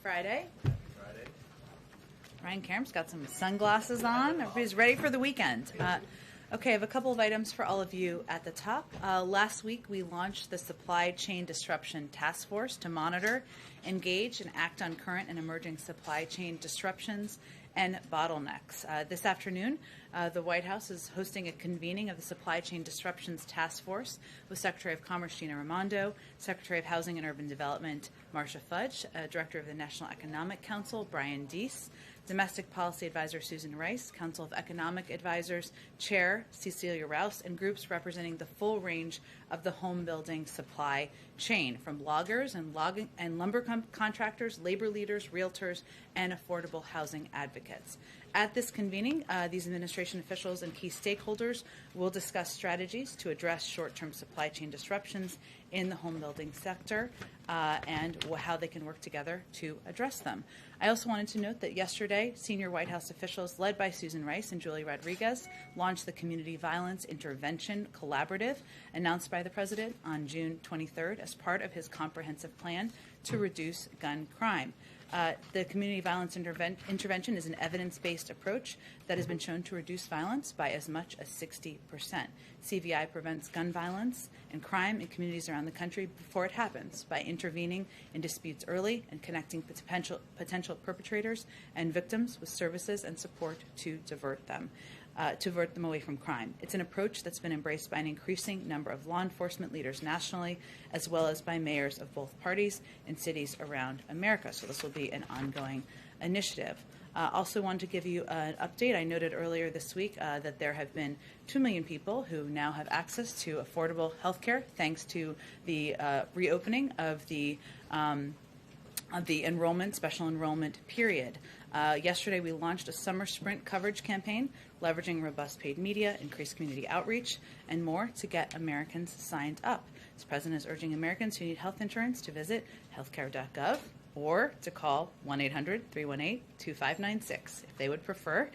Friday. Happy Friday. Ryan Karam's got some sunglasses on. Everybody's ready for the weekend. Okay, I have a couple of items for all of you at the top. Last week, we launched the Supply Chain Disruption Task Force to monitor, engage, and act on current and emerging supply chain disruptions and bottlenecks. This afternoon, the White House is hosting a convening of the Supply Chain Disruptions Task Force with Secretary of Commerce Gina Raimondo, Secretary of Housing and Urban Development Marcia Fudge, Director of the National Economic Council Brian Deese, Domestic Policy Advisor Susan Rice, Council of Economic Advisors Chair Cecilia Rouse, and groups representing the full range of the home building supply chain, from loggers and lumber contractors, labor leaders, realtors, and affordable housing advocates. At this convening, these administration officials and key stakeholders will discuss strategies to address short-term supply chain disruptions in the home building sector and how they can work together to address them. I also wanted to note that yesterday, senior White House officials led by Susan Rice and Julie Rodriguez launched the Community Violence Intervention Collaborative announced by the President on June 23rd as part of his comprehensive plan to reduce gun crime. The community violence intervention is an evidence-based approach that has been shown to reduce violence by as much as 60%. CVI prevents gun violence and crime in communities around the country before it happens by intervening in disputes early and connecting potential perpetrators and victims with services and support to divert them away from crime. It's an approach that's been embraced by an increasing number of law enforcement leaders nationally, as well as by mayors of both parties in cities around America. So this will be an ongoing initiative. Also wanted to give you an update. I noted earlier this week that there have been 2 million people who now have access to affordable health care thanks to the reopening of the special enrollment period. Yesterday, we launched a summer sprint coverage campaign, leveraging robust paid media, increased community outreach, and more to get Americans signed up. This president is urging Americans who need health insurance to visit healthcare.gov or to call 1-800-318-2596 if they would prefer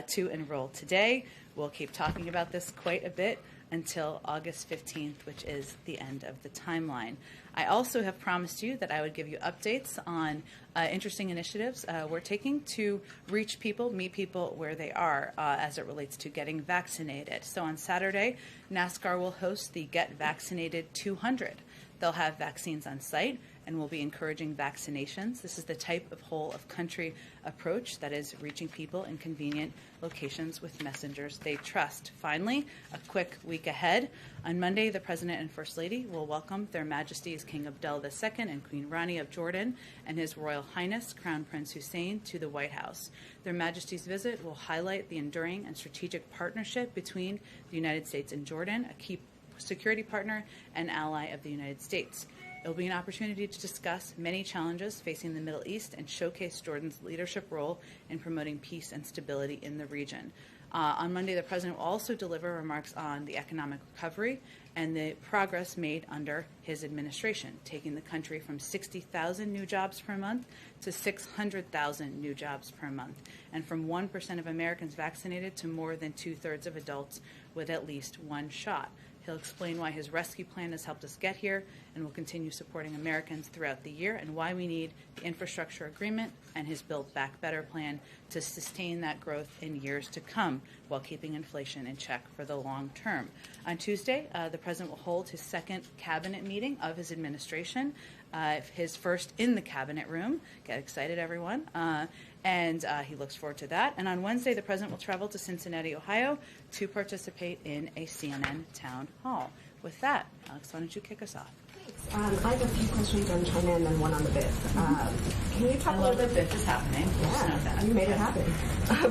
to enroll today. We'll keep talking about this quite a bit until August 15th, which is the end of the timeline. I also have promised you that I would give you updates on interesting initiatives we're taking to reach people, meet people where they are as it relates to getting vaccinated. So on Saturday, NASCAR will host the Get Vaccinated 200. They'll have vaccines on site and will be encouraging vaccinations. This is the type of whole-of-country approach that is reaching people in convenient locations with messengers they trust. Finally, a quick week ahead. On Monday, the President and First Lady will welcome Their Majesties King Abdullah II and Queen Rani of Jordan and His Royal Highness Crown Prince Hussein to the White House. Their Majesty's visit will highlight the enduring and strategic partnership between the United States and Jordan, a key security partner and ally of the United States. It will be an opportunity to discuss many challenges facing the Middle East and showcase Jordan's leadership role in promoting peace and stability in the region. On Monday, the President will also deliver remarks on the economic recovery and the progress made under his administration, taking the country from 60,000 new jobs per month to 600,000 new jobs per month, and from 1% of Americans vaccinated to more than 2/3 of adults with at least one shot. He'll explain why his rescue plan has helped us get here and will continue supporting Americans throughout the year, and why we need the infrastructure agreement and his Build Back Better plan to sustain that growth in years to come while keeping inflation in check for the long term. On Tuesday, the President will hold his second cabinet meeting of his administration, his first in the cabinet room. Get excited, everyone. And he looks forward to that. And on Wednesday, the President will travel to Cincinnati, Ohio, to participate in a CNN town hall. With that, Alex, why don't you kick us off? Thanks. I have a few questions on China and then one on the BIF. Can you talk a little bit? BIF is happening. Yeah, you made it happen.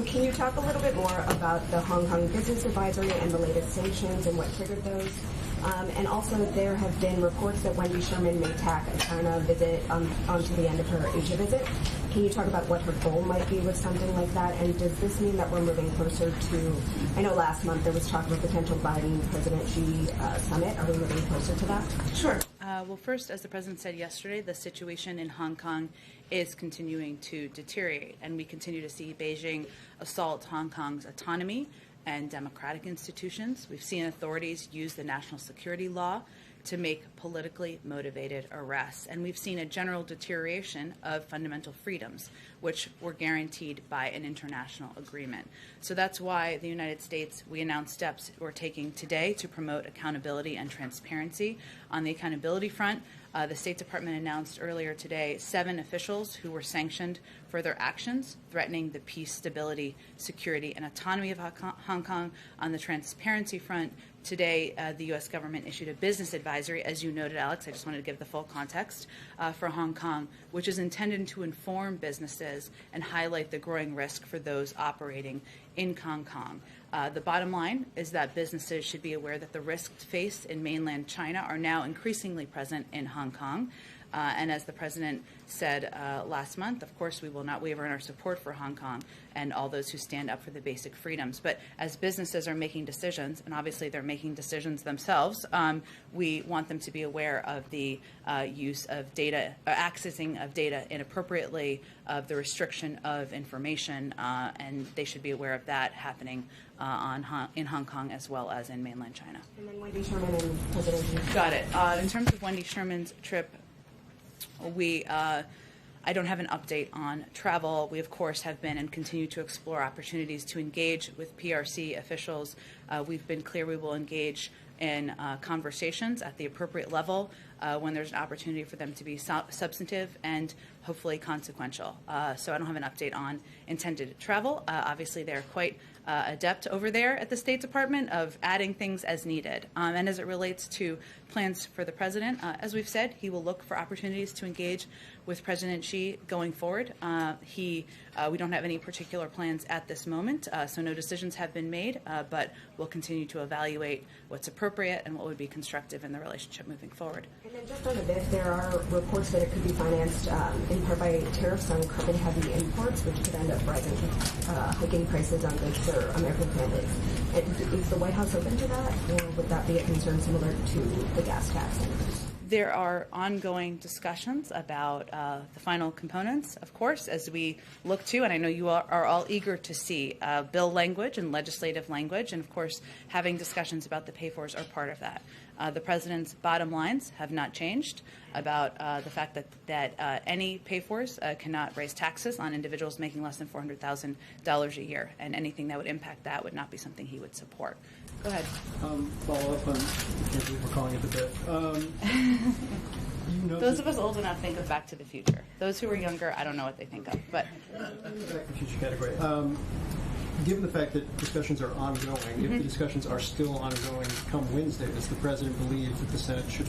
Can you talk a little bit more about the Hong Kong Business Advisory and the latest sanctions and what triggered those? And also, there have been reports that Wendy Sherman may tack a China visit onto the end of her Asia visit. Can you talk about what her goal might be with something like that? And does this mean that we're moving closer to, I know last month there was talk of a potential Biden-President Xi summit. Are we moving closer to that? Sure. Well, first, as the President said yesterday, the situation in Hong Kong is continuing to deteriorate, and we continue to see Beijing assault Hong Kong's autonomy and democratic institutions. We've seen authorities use the national security law to make politically motivated arrests. And we've seen a general deterioration of fundamental freedoms, which were guaranteed by an international agreement. So that's why the United States, we announced steps we're taking today to promote accountability and transparency. On the accountability front, the State Department announced earlier today 7 officials who were sanctioned for their actions threatening the peace, stability, security, and autonomy of Hong Kong. On the transparency front, today the U.S. government issued a business advisory, as you noted, Alex. I just wanted to give the full context for Hong Kong, which is intended to inform businesses and highlight the growing risk for those operating in Hong Kong. The bottom line is that businesses should be aware that the risks faced in mainland China are now increasingly present in Hong Kong. And as the president said last month, of course, we will not waver in our support for Hong Kong and all those who stand up for the basic freedoms. But as businesses are making decisions, and obviously they're making decisions themselves, we want them to be aware of the use of data, accessing of data inappropriately, of the restriction of information, and they should be aware of that happening in Hong Kong as well as in mainland China. And then Wendy Sherman and President Xi. Got it. In terms of Wendy Sherman's trip, I don't have an update on travel. We, of course, have been and continue to explore opportunities to engage with PRC officials. We've been clear we will engage in conversations at the appropriate level when there's an opportunity for them to be substantive and hopefully consequential. So I don't have an update on intended travel. Obviously, they're quite adept over there at the State Department of adding things as needed. And as it relates to plans for the president, as we've said, he will look for opportunities to engage with President Xi going forward. We don't have any particular plans at this moment, so no decisions have been made, but we'll continue to evaluate what's appropriate and what would be constructive in the relationship moving forward. And then just on the bid, there are reports that it could be financed in part by tariffs on carbon-heavy imports, which could end up hiking prices on goods for American families. Is the White House open to that, or would that be a concern similar to the gas tax? There are ongoing discussions about the final components, of course, as we look to, and I know you are all eager to see bill language and legislative language, and of course, having discussions about the pay-fors are part of that. The president's bottom lines have not changed about the fact that any pay-fors cannot raise taxes on individuals making less than $400,000 a year, and anything that would impact that would not be something he would support. Go ahead. Follow up on, I can't believe we're calling it the bit. Those of us old enough think of Back to the Future. Those who are younger, I don't know what they think of. But Back to the Future category. Given the fact that discussions are ongoing, if the discussions are still ongoing come Wednesday, does the president believe that the Senate should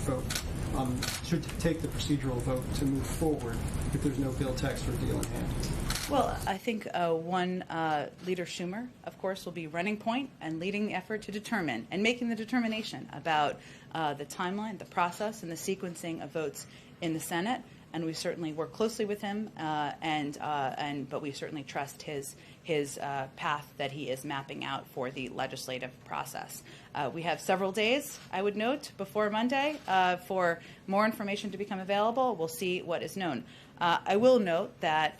take the procedural vote to move forward if there's no bill text or deal in hand? Well, I think Leader Schumer, of course, will be running point and leading the effort to determine and making the determination about the timeline, the process, and the sequencing of votes in the Senate. And we certainly work closely with him, but we certainly trust his path that he is mapping out for the legislative process. We have several days, I would note, before Monday for more information to become available. We'll see what is known. I will note that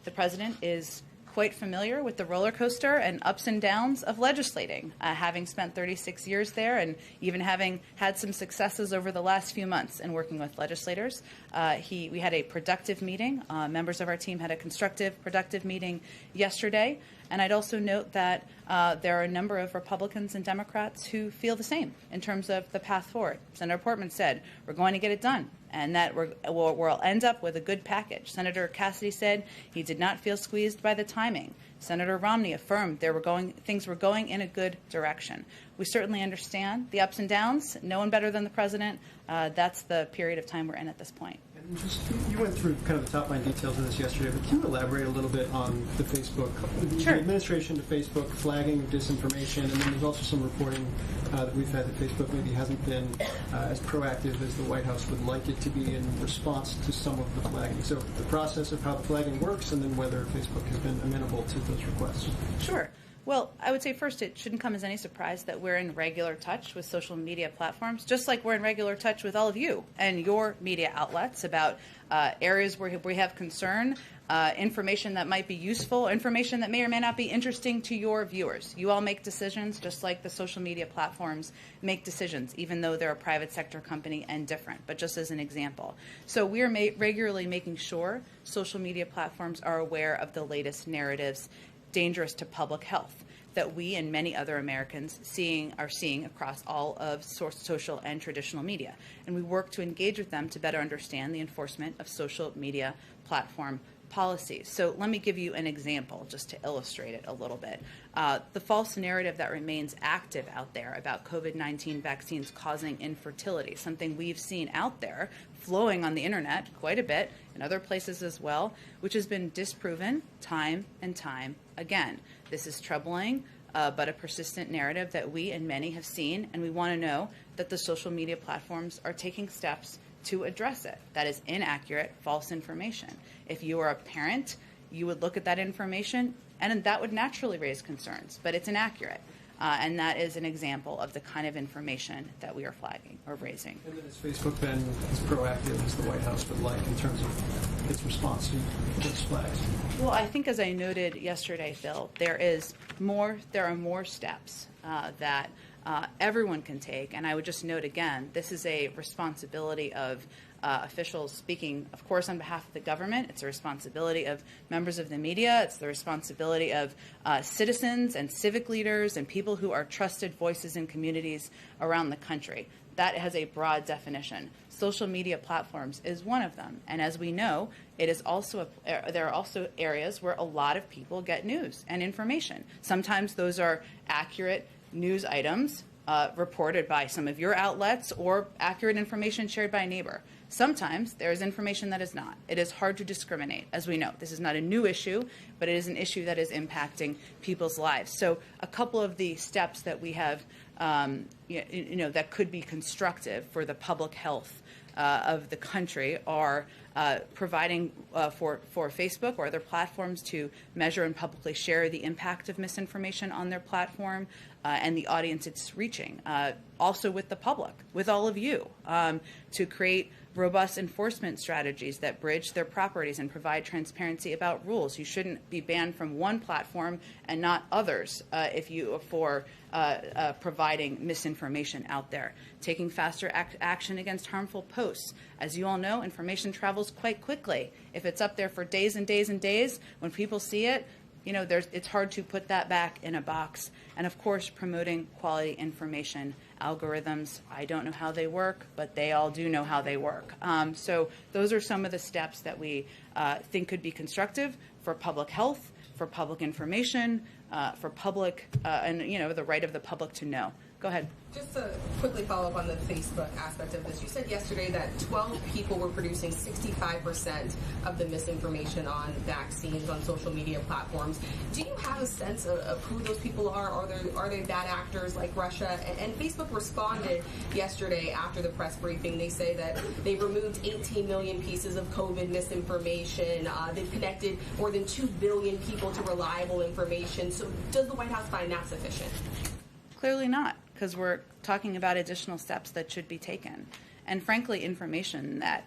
the president is quite familiar with the roller coaster and ups and downs of legislating, having spent 36 years there and even having had some successes over the last few months in working with legislators. We had a productive meeting. Members of our team had a constructive, productive meeting yesterday. And I'd also note that there are a number of Republicans and Democrats who feel the same in terms of the path forward. Senator Portman said, we're going to get it done, and that we'll end up with a good package. Senator Cassidy said he did not feel squeezed by the timing. Senator Romney affirmed things were going in a good direction. We certainly understand the ups and downs. No one better than the president. That's the period of time we're in at this point. And you went through kind of the top line details of this yesterday, but can you elaborate a little bit on the Facebook, Sure. the administration to Facebook flagging of disinformation, and then there's also some reporting that we've had that Facebook maybe hasn't been as proactive as the White House would like it to be in response to some of the flagging. So the process of how the flagging works, and then whether Facebook has been amenable to those requests. Sure. Well, I would say first it shouldn't come as any surprise that we're in regular touch with social media platforms, just like we're in regular touch with all of you and your media outlets about areas where we have concern information that might be useful, information that may or may not be interesting to your viewers. You all make decisions just like the social media platforms make decisions, even though they're a private sector company and different, but just as an example. So we are regularly making sure social media platforms are aware of the latest narratives dangerous to public health that we and many other Americans are seeing across all of social and traditional media. And we work to engage with them to better understand the enforcement of social media platform policies. So let me give you an example just to illustrate it a little bit. The false narrative that remains active out there about COVID-19 vaccines causing infertility, something we've seen out there flowing on the internet quite a bit and other places as well, which has been disproven time and time again. This is troubling, but a persistent narrative that we and many have seen, and we want to know that the social media platforms are taking steps to address it. That is inaccurate, false information. If you are a parent, you would look at that information, and that would naturally raise concerns, but it's inaccurate. And that is an example of the kind of information that we are flagging or raising. And then has Facebook been as proactive as the White House would like in terms of its response to those flags? Well, I think as I noted yesterday, Phil, there are more steps that everyone can take. And I would just note again, this is a responsibility of officials speaking, of course, on behalf of the government. It's a responsibility of members of the media. It's the responsibility of citizens and civic leaders and people who are trusted voices in communities around the country. That has a broad definition. Social media platforms is one of them. And as we know, it is also there are also areas where a lot of people get news and information. Sometimes those are accurate news items reported by some of your outlets or accurate information shared by a neighbor. Sometimes there is information that is not. It is hard to discriminate, as we know. This is not a new issue, but it is an issue that is impacting people's lives. So a couple of the steps that we have, that could be constructive for the public health of the country are providing for Facebook or other platforms to measure and publicly share the impact of misinformation on their platform and the audience it's reaching. Also with the public, with all of you, to create robust enforcement strategies that bridge their properties and provide transparency about rules. You shouldn't be banned from one platform and not others for providing misinformation out there. Taking faster action against harmful posts. As you all know, information travels quite quickly. If it's up there for days and days and days, when people see it, it's hard to put that back in a box. And of course, promoting quality information. Algorithms, I don't know how they work, but they all do know how they work. So those are some of the steps that we think could be constructive for public health, for public information, for public, and the right of the public to know. Go ahead. Just to quickly follow up on the Facebook aspect of this, you said yesterday that 12 people were producing 65% of the misinformation on vaccines on social media platforms. Do you have a sense of who those people are? Are they bad actors like Russia? And Facebook responded yesterday after the press briefing. They say that they removed 18 million pieces of COVID misinformation. They've connected more than 2 billion people to reliable information. So does the White House find that sufficient? Clearly not, because we're talking about additional steps that should be taken. And frankly, information that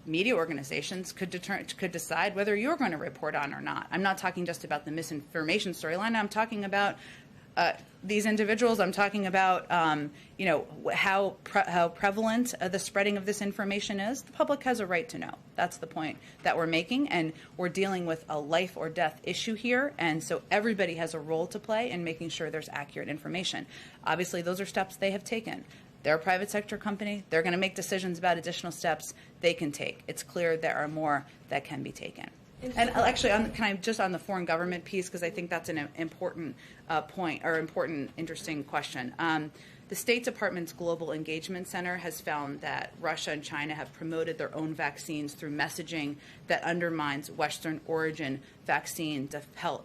media organizations could decide whether you're going to report on or not. I'm not talking just about the misinformation storyline. I'm talking about these individuals. I'm talking about how prevalent the spreading of this information is. The public has a right to know. That's the point that we're making, and we're dealing with a life or death issue here, and so everybody has a role to play in making sure there's accurate information. Obviously, those are steps they have taken. They're a private sector company. They're going to make decisions about additional steps they can take. It's clear there are more that can be taken. And actually, on the foreign government piece, because I think that's an important point or important, interesting question. The State Department's Global Engagement Center has found that Russia and China have promoted their own vaccines through messaging that undermines Western origin vaccine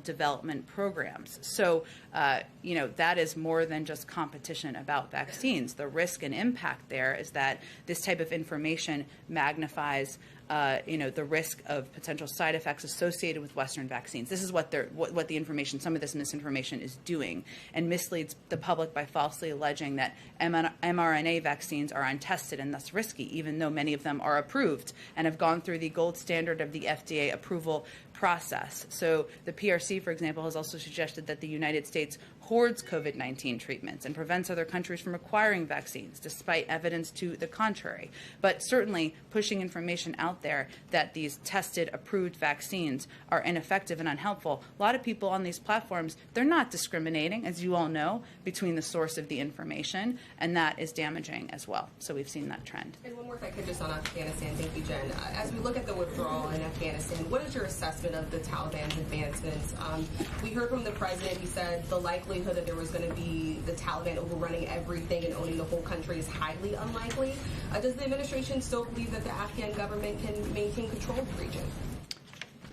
development programs. So, that is more than just competition about vaccines. The risk and impact there is that this type of information magnifies the risk of potential side effects associated with Western vaccines. This is what the information, some of this misinformation is doing, and misleads the public by falsely alleging that mRNA vaccines are untested and thus risky, even though many of them are approved and have gone through the gold standard of the FDA approval process. So the PRC, for example, has also suggested that the United States hoards COVID-19 treatments and prevents other countries from acquiring vaccines, despite evidence to the contrary. But certainly pushing information out there that these tested, approved vaccines are ineffective and unhelpful. A lot of people on these platforms, they're not discriminating, as you all know, between the source of the information, and that is damaging as well. So we've seen that trend. And one more, if I could, just on Afghanistan. Thank you, Jen. As we look at the withdrawal in Afghanistan, what is your assessment of the Taliban's advancements? We heard from the president, he said the likelihood that there was going to be the Taliban overrunning everything and owning the whole country is highly unlikely. Does the administration still believe that the Afghan government can maintain control of the region?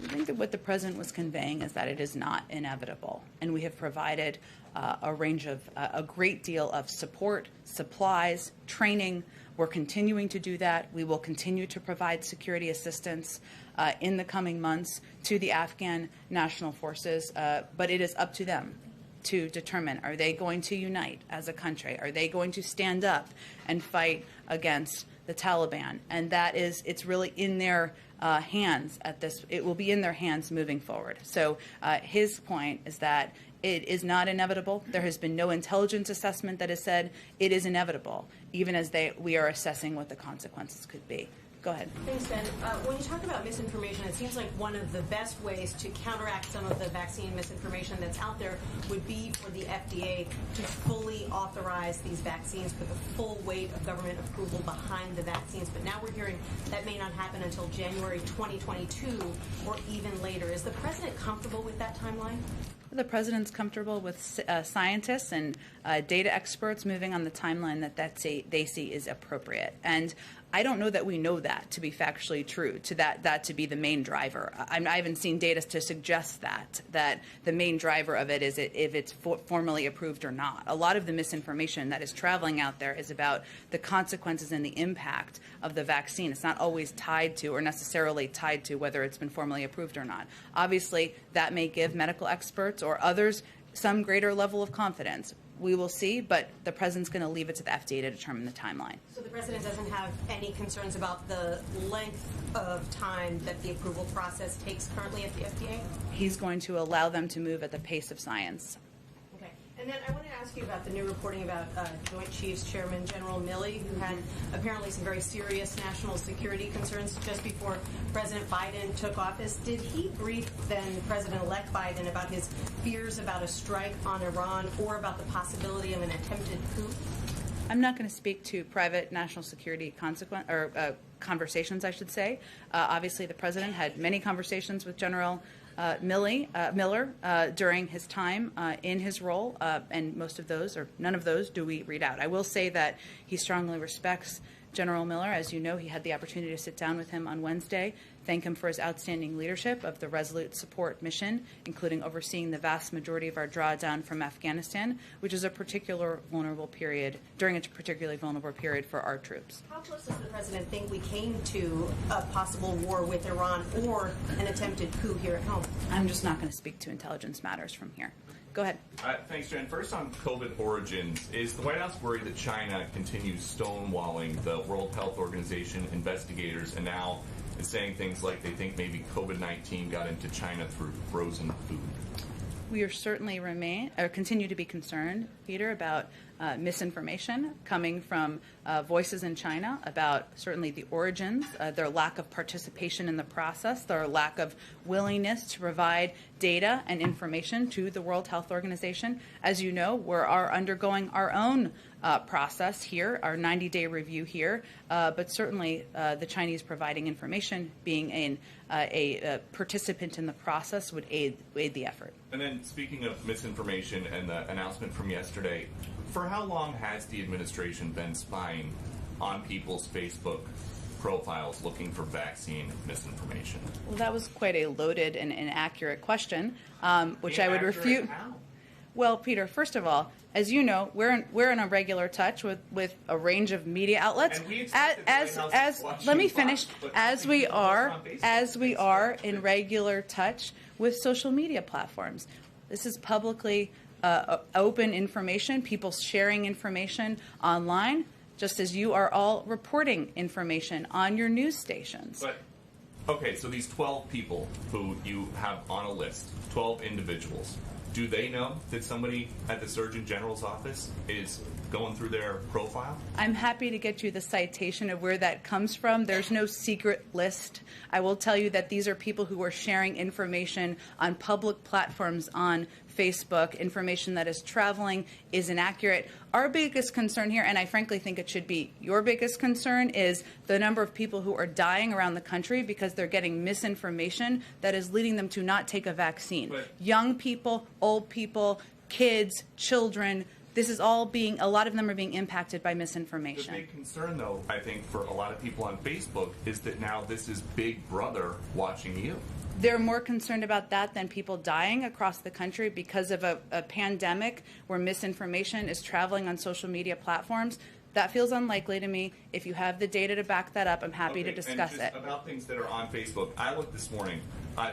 I think that what the president was conveying is that it is not inevitable, and we have provided a range of a great deal of support, supplies, training. We're continuing to do that. We will continue to provide security assistance in the coming months to the Afghan national forces, but it is up to them to determine, are they going to unite as a country? Are they going to stand up and fight against the Taliban? And that is, it's really in their hands at this, it will be in their hands moving forward. So his point is that it is not inevitable. There has been no intelligence assessment that has said it is inevitable, even as we are assessing what the consequences could be. Go ahead. Thanks, Ben. When you talk about misinformation, it seems like one of the best ways to counteract some of the vaccine misinformation that's out there would be for the FDA to fully authorize these vaccines, put the full weight of government approval behind the vaccines. But now we're hearing that may not happen until January 2022 or even later. Is the president comfortable with that timeline? The president's comfortable with scientists and data experts moving on the timeline that they see is appropriate. And I don't know that we know that to be factually true, to that to be the main driver. I haven't seen data to suggest that the main driver of it is if it's formally approved or not. A lot of the misinformation that is traveling out there is about the consequences and the impact of the vaccine. It's not always tied to or necessarily tied to whether it's been formally approved or not. Obviously, that may give medical experts or others some greater level of confidence. We will see, but the president's going to leave it to the FDA to determine the timeline. So the president doesn't have any concerns about the length of time that the approval process takes currently at the FDA? He's going to allow them to move at the pace of science. Okay. And then I want to ask you about the new reporting about Joint Chiefs Chairman General Milley, who had apparently some very serious national security concerns just before President Biden took office. Did he brief then President-elect Biden about his fears about a strike on Iran or about the possibility of an attempted coup? I'm not going to speak to private national security conversations, I should say. Obviously, the president had many conversations with General Miller during his time in his role, and most of those, or none of those, do we read out. I will say that he strongly respects General Miller. As you know, he had the opportunity to sit down with him on Wednesday, thank him for his outstanding leadership of the Resolute Support mission, including overseeing the vast majority of our drawdown from Afghanistan, which is a particularly vulnerable period for our troops. How close does the president think we came to a possible war with Iran or an attempted coup here at home? I'm just not going to speak to intelligence matters from here. Go ahead. Thanks, Jen. First on COVID origins, is the White House worried that China continues stonewalling the World Health Organization investigators and now is saying things like they think maybe COVID-19 got into China through frozen food? We are certainly continue to be concerned, Peter, about misinformation coming from voices in China about certainly the origins, their lack of participation in the process, their lack of willingness to provide data and information to the World Health Organization. As you know, we are undergoing our own process here, our 90-day review here, but certainly the Chinese providing information, being a participant in the process, would aid the effort. And then speaking of misinformation and the announcement from yesterday, for how long has the administration been spying on people's Facebook profiles looking for vaccine misinformation? Well, that was quite a loaded and inaccurate question, which I would refute. How? Well, Peter, first of all, as you know, we're in a regular touch with a range of media outlets. And we expect that the White House is watching Let me Fox, finish. but As we we post are on Facebook. as we are in regular touch with social media platforms. This is publicly open information. People sharing information online, just as you are all reporting information on your news stations. But, okay, so these 12 people who you have on a list, 12 individuals, do they know that somebody at the Surgeon General's office is going through their profile? I'm happy to get you the citation of where that comes from. There's no secret list. I will tell you that these are people who are sharing information on public platforms on Facebook, information that is traveling, is inaccurate. Our biggest concern here, and I frankly think it should be your biggest concern, is the number of people who are dying around the country because they're getting misinformation that is leading them to not take a vaccine. But young people, old people, kids, children, this is all being, a lot of them are being impacted by The misinformation. big concern, though, I think, for a lot of people on Facebook is that now this is Big Brother watching you. They're more concerned about that than people dying across the country because of a pandemic where misinformation is traveling on social media platforms. That feels unlikely to me. If you have the data to back that up, I'm happy to discuss and it. just about things that are on Facebook, I looked this morning.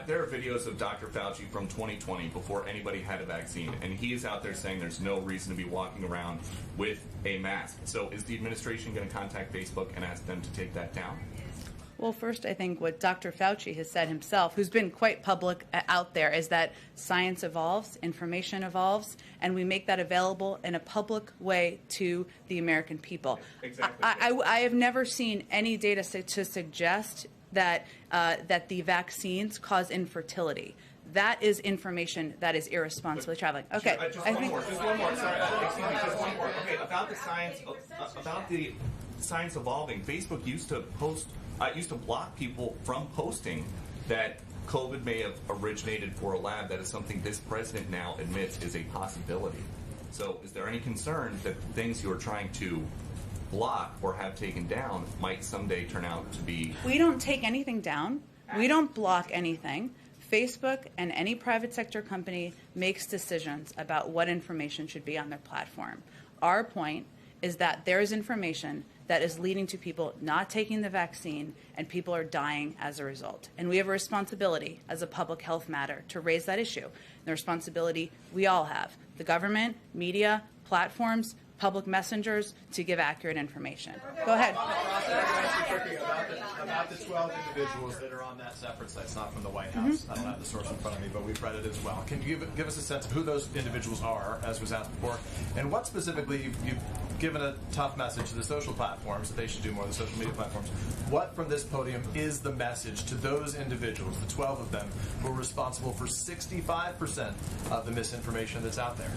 There are videos of Dr. Fauci from 2020 before anybody had a vaccine, and he is out there saying there's no reason to be walking around with a mask. So is the administration going to contact Facebook and ask them to take that down? Well, first, I think what Dr. Fauci has said himself, who's been quite public out there, is that science evolves, information evolves, and we make that available in a public way to the American people. Exactly. I have never seen any data to suggest that that the vaccines cause infertility. That is information that is irresponsibly traveling. Okay, Just one more. Sorry, excuse me. Just one more. Okay, about the science evolving. Facebook used to block people from posting that COVID may have originated for a lab. That is something this president now admits is a possibility. So, is there any concern that things you are trying to block or have taken down might someday turn out to be? We don't take anything down. We don't block anything. Facebook and any private sector company makes decisions about what information should be on their platform. Our point is that there is information that is leading to people not taking the vaccine, and people are dying as a result. And we have a responsibility as a public health matter to raise that issue. And the responsibility we all have, the government, media, platforms, public messengers, to give accurate information. Go ahead. About the 12 individuals that are on that separate site, it's not from the White House. I don't have the source in front of me, but we've read it as well. Can you give us a sense of who those individuals are, as was asked before, and what specifically you've given a tough message to the social platforms that they should do more, the social media platforms. What from this podium is the message to those individuals, the 12 of them, who are responsible for 65% of the misinformation that's out there?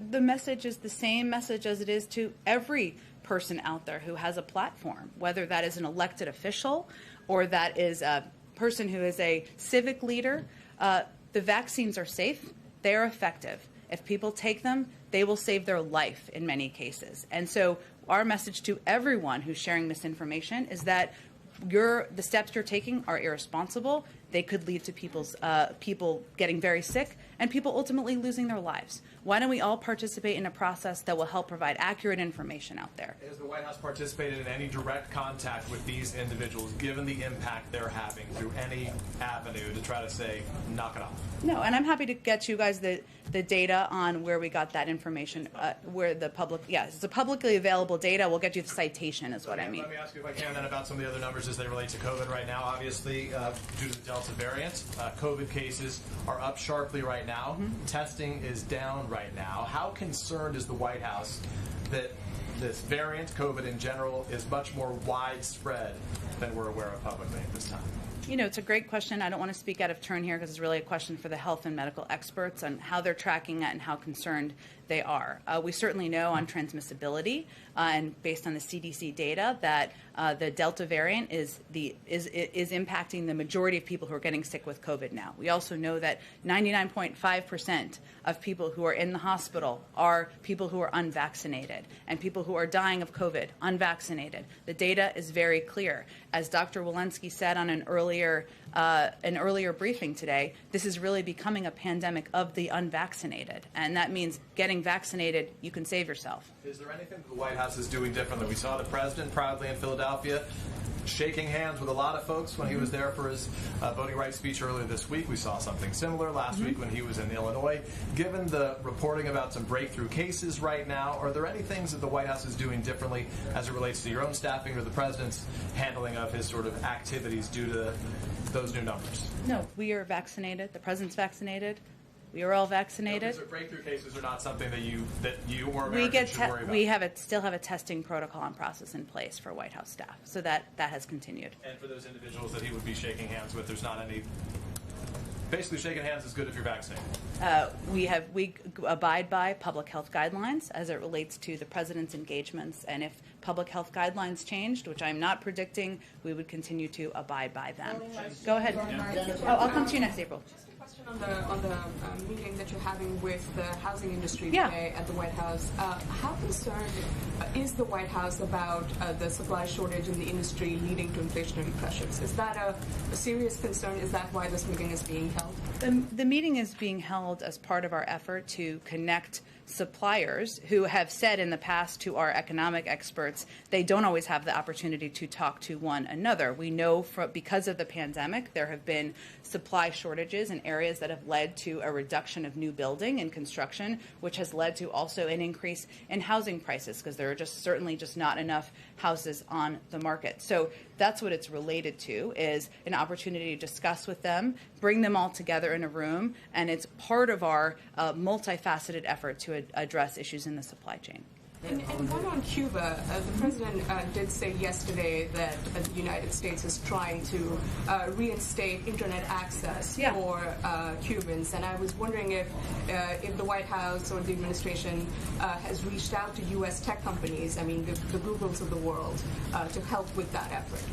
The message is the same message as it is to every person out there who has a platform, whether that is an elected official or that is a person who is a civic leader. The vaccines are safe. They are effective. If people take them, they will save their life in many cases. And so our message to everyone who's sharing misinformation is that the steps you're taking are irresponsible. They could lead to people getting very sick and people ultimately losing their lives. Why don't we all participate in a process that will help provide accurate information out there? Has the White House participated in any direct contact with these individuals, given the impact they're having through any avenue to try to say, knock it off? No, and I'm happy to get you guys the data on where we got that information, where the public, it's a publicly available data. We'll get you the citation is what I mean. Let me ask you, if I can, then about some of the other numbers as they relate to COVID right now. Obviously, due to the Delta variant, COVID cases are up sharply right now. Mm-hmm. Testing is down right now. How concerned is the White House that this variant, COVID in general, is much more widespread than we're aware of publicly at this time? You know, it's a great question. I don't want to speak out of turn here because it's really a question for the health and medical experts on how they're tracking it and how concerned they are. We certainly know on transmissibility and based on the CDC data that the Delta variant is impacting the majority of people who are getting sick with COVID now. We also know that 99.5% of people who are in the hospital are people who are unvaccinated, and people who are dying of COVID unvaccinated. The data is very clear. As Dr. Walensky said on an earlier earlier briefing today, this is really becoming a pandemic of the unvaccinated, and that means getting vaccinated, you can save yourself. Is there anything that the White House is doing differently? We saw the president proudly in Philadelphia shaking hands with a lot of folks when he was there for his voting rights speech earlier this week. We saw something similar last week when he was in Illinois. Given the reporting about some breakthrough cases right now, are there any things that the White House is doing differently as it relates to your own staffing or the president's handling of his sort of activities due to those new numbers? No, we are vaccinated. The president's vaccinated. We are all vaccinated. So breakthrough cases are not something that you or Americans should worry about. We still have a testing protocol and process in place for White House staff, so that has continued. And for those individuals that he would be shaking hands with, there's not any. Basically, shaking hands is good if you're vaccinated. We abide by public health guidelines as it relates to the president's engagements, and if public health guidelines changed, which I'm not predicting, we would continue to abide by them. Go ahead. Oh, I'll come to you next, April. On the meeting that you're having with the housing industry Yeah. today at the White House, how concerned is the White House about the supply shortage in the industry leading to inflationary pressures? Is that a serious concern? Is that why this meeting is being held? The meeting is being held as part of our effort to connect suppliers who have said in the past to our economic experts they don't always have the opportunity to talk to one another. We know because of the pandemic there have been supply shortages in areas that have led to a reduction of new building and construction, which has led to also an increase in housing prices because there are certainly not enough houses on the market. So that's what it's related to, is an opportunity to discuss with them, bring them all together in a room, and it's part of our multifaceted effort to address issues in the supply chain. And one on Cuba, the president did say yesterday that the United States is trying to reinstate internet access for Cubans, and I was wondering if the White House or the administration has reached out to U.S. tech companies, I mean the Googles of the world, to help with that effort.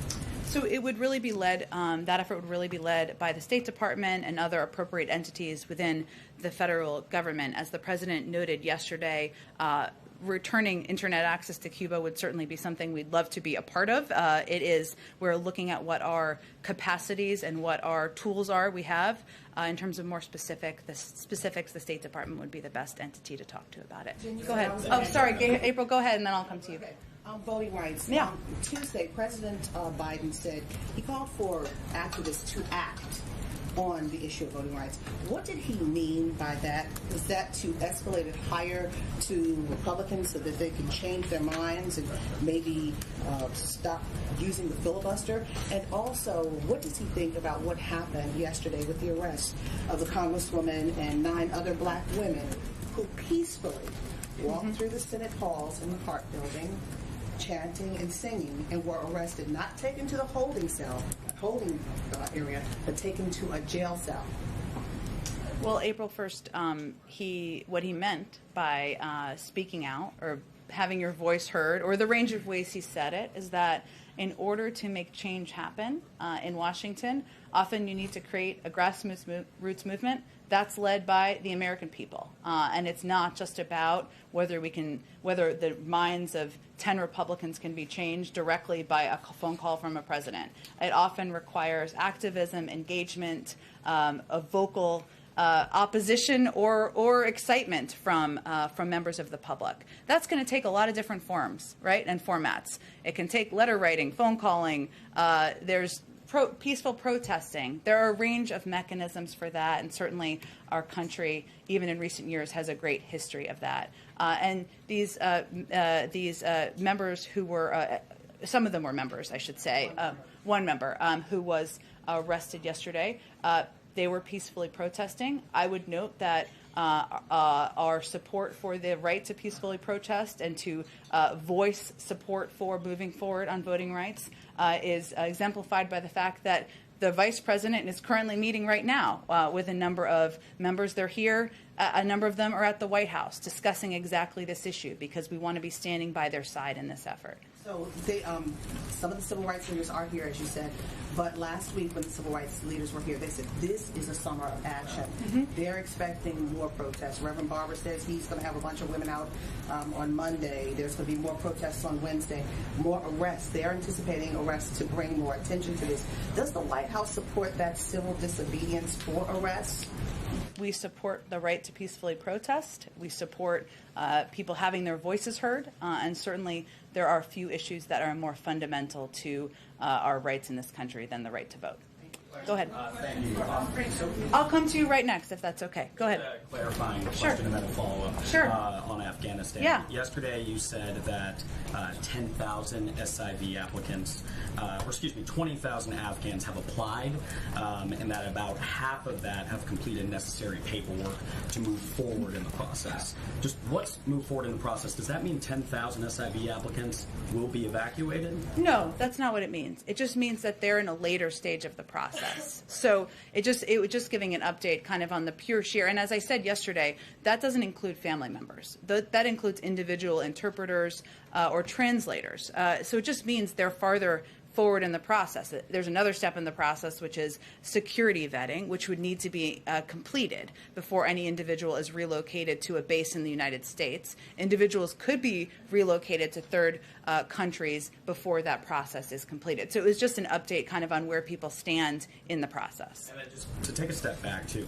So it would really be led, that effort would really be led by the State Department and other appropriate entities within the federal government. As the president noted yesterday, returning internet access to Cuba would certainly be something we'd love to be a part of. We're looking at what our capacities and what our tools are we have. In terms of more specifics, the State Department would be the best entity to talk to about it. Go ahead. Oh, sorry, April, go ahead, and then I'll come to you. Okay. Voting rights. Yeah. Tuesday, President Biden said he called for activists to act on the issue of voting rights. What did he mean by that? Was that to escalate it higher to Republicans so that they can change their minds and maybe stop using the filibuster? And also, what does he think about what happened yesterday with the arrest of the Congresswoman and 9 other black women who peacefully walked through the Senate halls in the Hart Building, chanting and singing, and were arrested, not taken to the holding area, but taken to a jail cell? Well, April 1st, what he meant by speaking out or having your voice heard, or the range of ways he said it, is that in order to make change happen in Washington, often you need to create a grassroots movement that's led by the American people. And it's not just about whether the minds of 10 Republicans can be changed directly by a phone call from a president. It often requires activism, engagement, a vocal opposition or excitement from members of the public. That's going to take a lot of different forms, right, and formats. It can take letter writing, phone calling. There's peaceful protesting. There are a range of mechanisms for that, and certainly our country, even in recent years, has a great history of that. And these members who were, some of them were members, I should say, one member who was arrested yesterday, they were peacefully protesting. I would note that our support for the right to peacefully protest and to voice support for moving forward on voting rights is exemplified by the fact that the vice president is currently meeting right now with a number of members. They're here. A number of them are at the White House discussing exactly this issue because we want to be standing by their side in this effort. So some of the civil rights leaders are here, as you said, but last week when the civil rights leaders were here, they said this is a summer of action. Mm-hmm. They're expecting more protests. Reverend Barber says he's going to have a bunch of women out on Monday. There's going to be more protests on Wednesday, more arrests. They're anticipating arrests to bring more attention to this. Does the White House support that civil disobedience for arrests? We support the right to peacefully protest. We support people having their voices heard, and certainly there are few issues that are more fundamental to our rights in this country than the right to vote. Go ahead. Thank you. I'll come to you right next, if that's okay. Go ahead. Clarifying Sure. question and then a follow-up on Afghanistan. Yeah. Yesterday you said that 10,000 SIV applicants, 20,000 Afghans have applied, and that about half of that have completed necessary paperwork to move forward in the process. Just what's move forward in the process? Does that mean 10,000 SIV applicants will be evacuated? No, that's not what it means. It just means that they're in a later stage of the process. So it was just giving an update kind of on the pure sheer. And as I said yesterday, that doesn't include family members. That includes individual interpreters or translators. So it just means they're farther forward in the process. There's another step in the process, which is security vetting, which would need to be completed before any individual is relocated to a base in the United States. Individuals could be relocated to third countries before that process is completed. So it was just an update kind of on where people stand in the process. And then just to take a step back, too,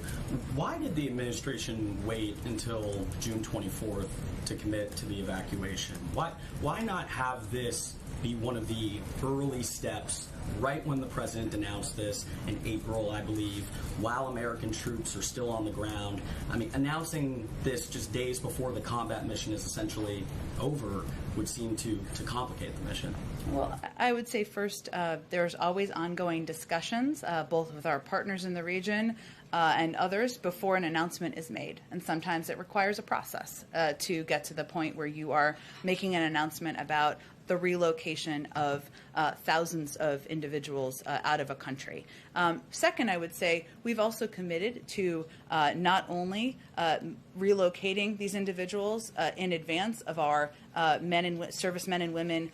why did the administration wait until June 24th to commit to the evacuation? Why not have this be one of the early steps right when the president announced this in April, I believe, while American troops are still on the ground? I mean, announcing this just days before the combat mission is essentially over would seem to complicate the mission. Well, I would say first, there's always ongoing discussions, both with our partners in the region and others, before an announcement is made. And sometimes it requires a process to get to the point where you are making an announcement about the relocation of thousands of individuals out of a country. Second, I would say we've also committed to not only relocating these individuals in advance of our servicemen and women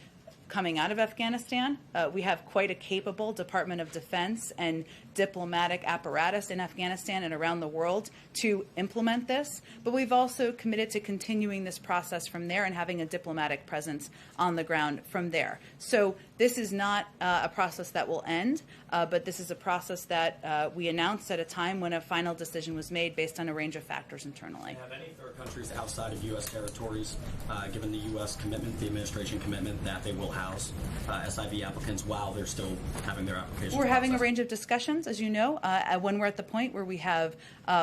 coming out of Afghanistan. We have quite a capable Department of Defense and diplomatic apparatus in Afghanistan and around the world to implement this, but we've also committed to continuing this process from there and having a diplomatic presence on the ground from there. So this is not a process that will end, but this is a process that we announced at a time when a final decision was made based on a range of factors internally. Have any third countries outside of U.S. territories given the U.S. commitment, the administration commitment, that they will house SIV applicants while they're still having their applications? We're having a range of discussions, as you know, when we're at the point where we have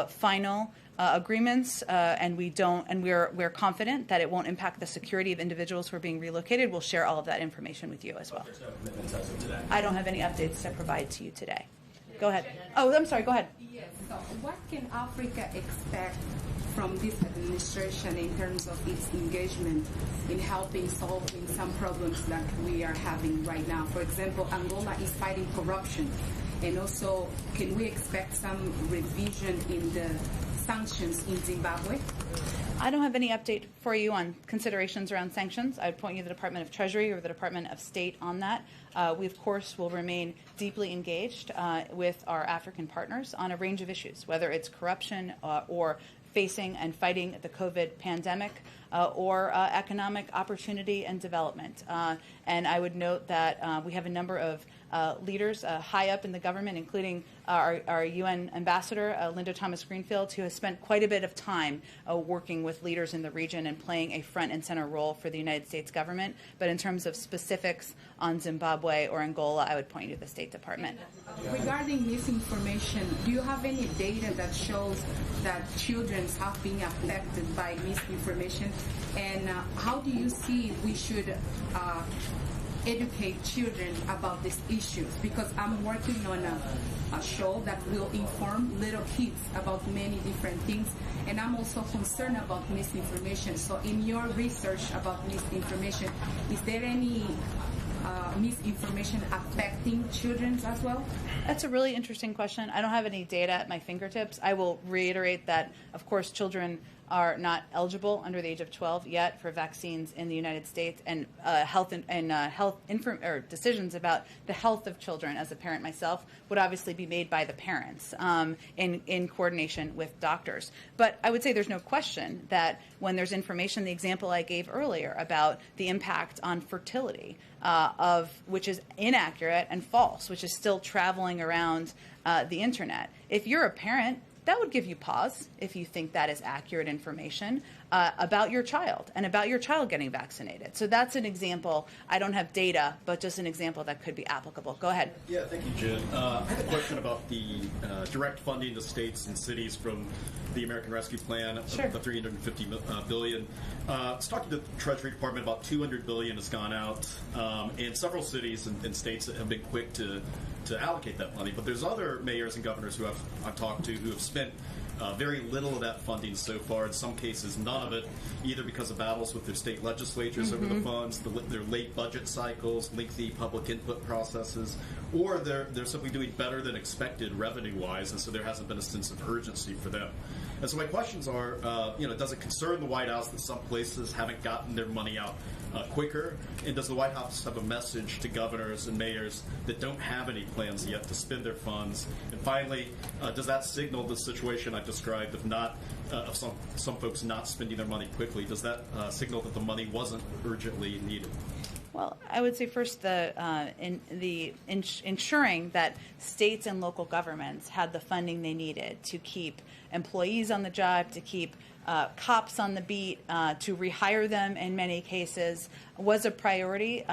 final agreements, and we're confident that it won't impact the security of individuals who are being relocated. We'll share all of that information with you as well. There's no commitments as of today. I don't have any updates to provide to you today. Go ahead. Oh, I'm sorry. Go ahead. Yes. So what can Africa expect from this administration in terms of its engagement in helping solving some problems that we are having right now? For example, Angola is fighting corruption. And also, can we expect some revision in the sanctions in Zimbabwe? I don't have any update for you on considerations around sanctions. I would point you to the Department of Treasury or the Department of State on that. We, of course, will remain deeply engaged with our African partners on a range of issues, whether it's corruption or facing and fighting the COVID pandemic or economic opportunity and development. And I would note that we have a number of leaders high up in the government, including our UN ambassador, Linda Thomas-Greenfield, who has spent quite a bit of time working with leaders in the region and playing a front and center role for the United States government. But in terms of specifics on Zimbabwe or Angola, I would point you to the State Department. Regarding misinformation, do you have any data that shows that children have been affected by misinformation? And how do you see we should educate children about these issues? Because I'm working on a show that will inform little kids about many different things, and I'm also concerned about misinformation. So in your research about misinformation, is there any misinformation affecting children as well? That's a really interesting question. I don't have any data at my fingertips. I will reiterate that, of course, children are not eligible under the age of 12 yet for vaccines in the United States, and decisions about the health of children as a parent myself would obviously be made by the parents in coordination with doctors. But I would say there's no question that when there's information, the example I gave earlier about the impact on fertility, which is inaccurate and false, which is still traveling around the internet. If you're a parent, that would give you pause if you think that is accurate information about your child and about your child getting vaccinated. So that's an example. I don't have data, but just an example that could be applicable. Go ahead. Yeah, thank you, Jen. I have a question about the direct funding to states and cities from the American Rescue Plan, Sure. the $350 billion. Talking to the Treasury Department, about $200 billion has gone out, and several cities and states that have been quick to allocate that money. But there's other mayors and governors who I've talked to who have spent very little of that funding so far. In some cases, none of it, either because of battles with their state legislatures over the funds, their late budget cycles, lengthy public input processes, or they're simply doing better than expected revenue-wise, and so there hasn't been a sense of urgency for them. And so my questions are, does it concern the White House that some places haven't gotten their money out quicker? And does the White House have a message to governors and mayors that don't have any plans yet to spend their funds? And finally, does that signal the situation I described of some folks not spending their money quickly? Does that signal that the money wasn't urgently needed? Well, I would say first ensuring that states and local governments had the funding they needed to keep employees on the job, to keep cops on the beat, to rehire them in many cases, was a priority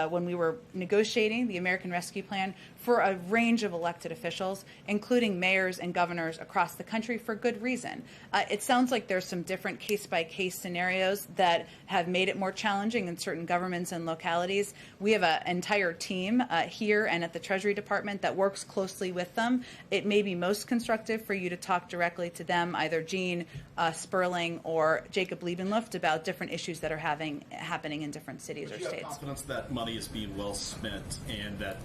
when we were negotiating the American Rescue Plan for a range of elected officials, including mayors and governors across the country, for good reason. It sounds like there's some different case-by-case scenarios that have made it more challenging in certain governments and localities. We have an entire team here and at the Treasury Department that works closely with them. It may be most constructive for you to talk directly to them, either Jean Sperling or Jacob Liebenluft, about different issues that are happening in different cities or Do you states. have confidence that money is being well spent and that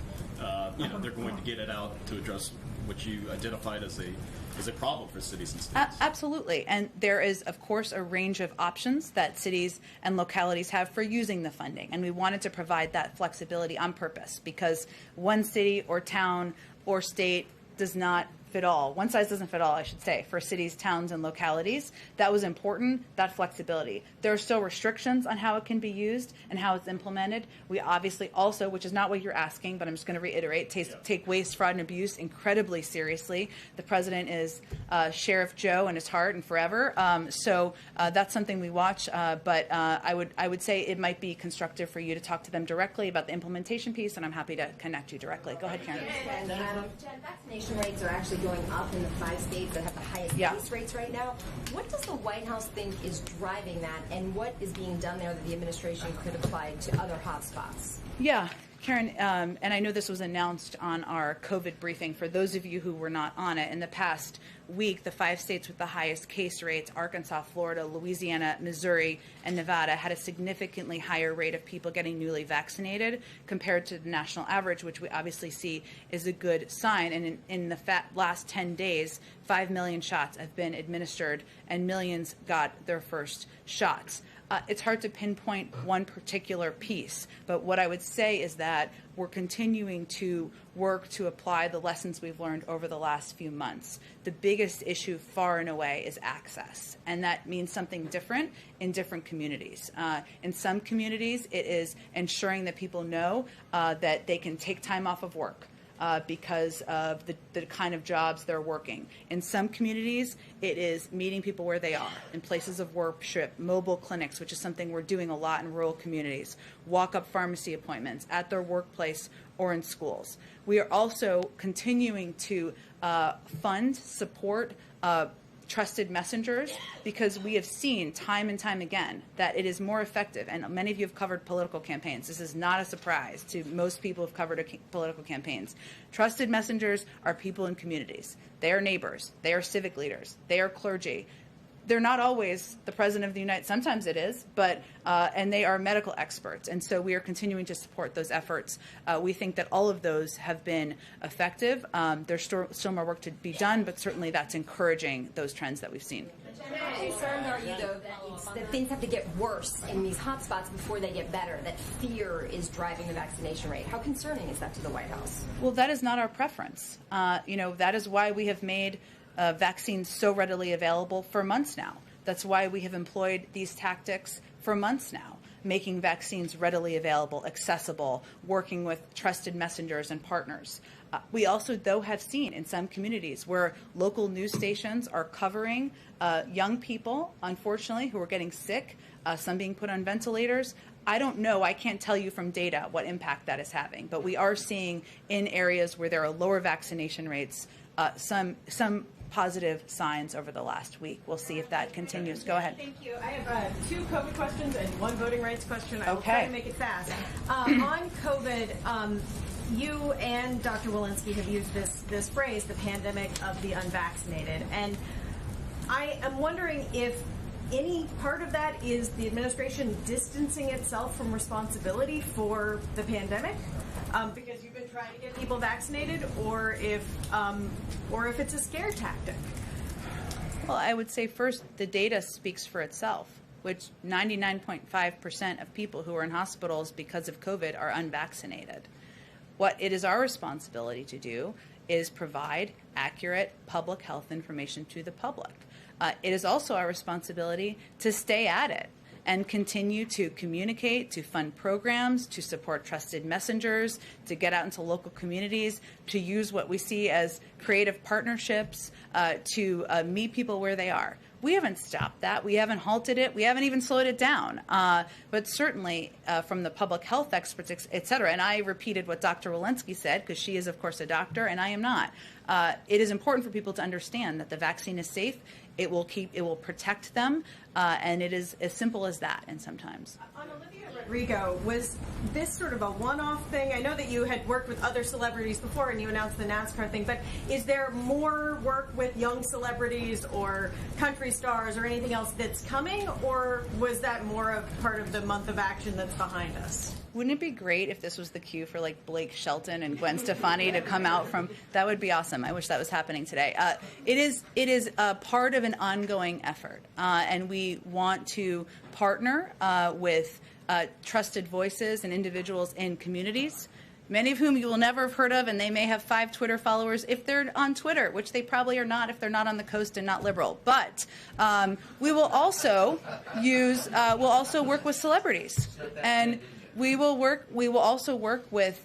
they're going to get it out to address what you identified as a problem for cities and states? Absolutely. And there is, of course, a range of options that cities and localities have for using the funding. And we wanted to provide that flexibility on purpose because one city or town or state does not fit all. One size doesn't fit all, I should say, for cities, towns, and localities. That was important, that flexibility. There are still restrictions on how it can be used and how it's implemented. We obviously also, which is not what you're asking, but I'm just going to reiterate, take waste, fraud, and abuse incredibly seriously. The president is Sheriff Joe in his heart and forever. So that's something we watch. But I would say it might be constructive for you to talk to them directly about the implementation piece, and I'm happy to connect you directly. Go ahead, Karen. Jen, vaccination rates are actually going up in the 5 states that have the highest case rates right now. What does the White House think is driving that, and what is being done there that the administration could apply to other hotspots? Yeah, Karen, and I know this was announced on our COVID briefing. For those of you who were not on it, in the past week, the 5 states with the highest case rates, Arkansas, Florida, Louisiana, Missouri, and Nevada, had a significantly higher rate of people getting newly vaccinated compared to the national average, which we obviously see is a good sign. And in the last 10 days, 5 million shots have been administered and millions got their first shots. It's hard to pinpoint one particular piece, but what I would say is that we're continuing to work to apply the lessons we've learned over the last few months. The biggest issue far and away is access, and that means something different in different communities. In some communities, it is ensuring that people know that they can take time off of work. Because of the kind of jobs they're working. In some communities, it is meeting people where they are, in places of worship, mobile clinics, which is something we're doing a lot in rural communities, walk-up pharmacy appointments at their workplace or in schools. We are also continuing to fund, support, trusted messengers, because we have seen time and time again that it is more effective, and many of you have covered political campaigns. This is not a surprise to most people who have covered political campaigns. Trusted messengers are people in communities. They are neighbors. They are civic leaders. They are clergy. They're not always the president of the United States. Sometimes it is, but and they are medical experts. And so we are continuing to support those efforts. We think that all of those have been effective. There's still more work to be done, but certainly that's encouraging those trends that we've seen. Jen, How concerned are you, though, that things have to get worse in these hotspots before they get better, that fear is driving the vaccination rate? How concerning is that to the White House? Well, that is not our preference. That is why we have made vaccines so readily available for months now. That's why we have employed these tactics for months now, making vaccines readily available, accessible, working with trusted messengers and partners. We also, though, have seen in some communities where local news stations are covering young people, unfortunately, who are getting sick, some being put on ventilators. I don't know, I can't tell you from data what impact that is having, but we are seeing in areas where there are lower vaccination rates some positive signs over the last week. We'll see if that continues. Go ahead. Thank you. I have 2 COVID questions and 1 voting rights question. I will Okay. try to make it fast. On COVID, you and Dr. Walensky have used this phrase, the pandemic of the unvaccinated. And I am wondering if any part of that is the administration distancing itself from responsibility for the pandemic, because you've been trying to get people vaccinated, or if it's a scare tactic. Well, I would say first, the data speaks for itself, which 99.5% of people who are in hospitals because of COVID are unvaccinated. What it is our responsibility to do is provide accurate public health information to the public. It is also our responsibility to stay at it and continue to communicate, to fund programs, to support trusted messengers, to get out into local communities, to use what we see as creative partnerships to meet people where they are. We haven't stopped that. We haven't halted it. We haven't even slowed it down. But certainly from the public health experts, et cetera, and I repeated what Dr. Walensky said, because she is, of course, a doctor, and I am not. It is important for people to understand that the vaccine is safe. It will protect them, and it is as simple as that. And sometimes. On Olivia Rodrigo, was this sort of a one-off thing? I know that you had worked with other celebrities before, and you announced the NASCAR thing. But is there more work with young celebrities or country stars or anything else that's coming, or was that more of part of the month of action that's behind us? Wouldn't it be great if this was the cue for like Blake Shelton and Gwen Stefani to come out from? That would be awesome. I wish that was happening today. It is part of an ongoing effort, and we want to partner with trusted voices and individuals in communities, many of whom you will never have heard of, and they may have 5 Twitter followers if they're on Twitter, which they probably are not if they're not on the coast and not liberal. But we will also we'll also work with celebrities, and we will also work with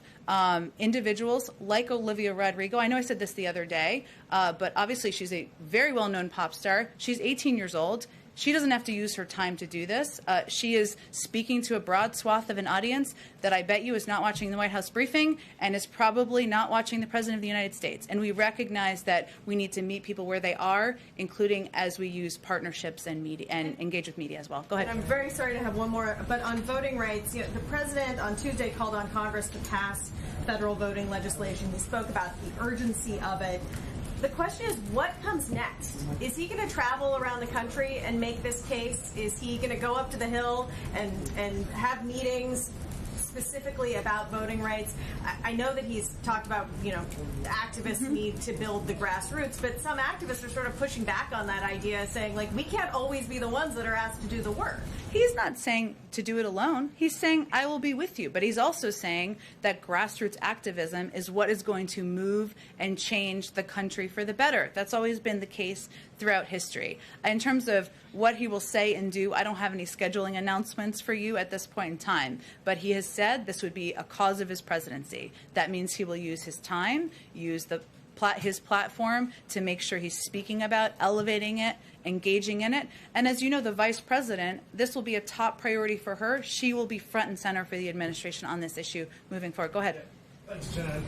individuals like Olivia Rodrigo. I know I said this the other day, but obviously she's a very well-known pop star. She's 18 years old. She doesn't have to use her time to do this. She is speaking to a broad swath of an audience that I bet you is not watching the White House briefing and is probably not watching the President of the United States. And we recognize that we need to meet people where they are, including as we use partnerships and media and engage with media as well. Go ahead. And I'm very sorry to have one more, but on voting rights, the President on Tuesday called on Congress to pass federal voting legislation. He spoke about the urgency of it. The question is, what comes next? Is he going to travel around the country and make this case? Is he going to go up to the Hill and have meetings specifically about voting rights? I know that he's talked about, activists need to build the grassroots, but some activists are sort of pushing back on that idea, saying, like, we can't always be the ones that are asked to do the work. He's not saying to do it alone. He's saying, I will be with you. But he's also saying that grassroots activism is what is going to move and change the country for the better. That's always been the case throughout history. In terms of what he will say and do, I don't have any scheduling announcements for you at this point in time. But he has said this would be a cause of his presidency. That means he will use his time, use his platform to make sure he's speaking about elevating it, engaging in it. And as you know, the vice president, this will be a top priority for her. She will be front and center for the administration on this issue moving forward. Go ahead. Thanks, Jen.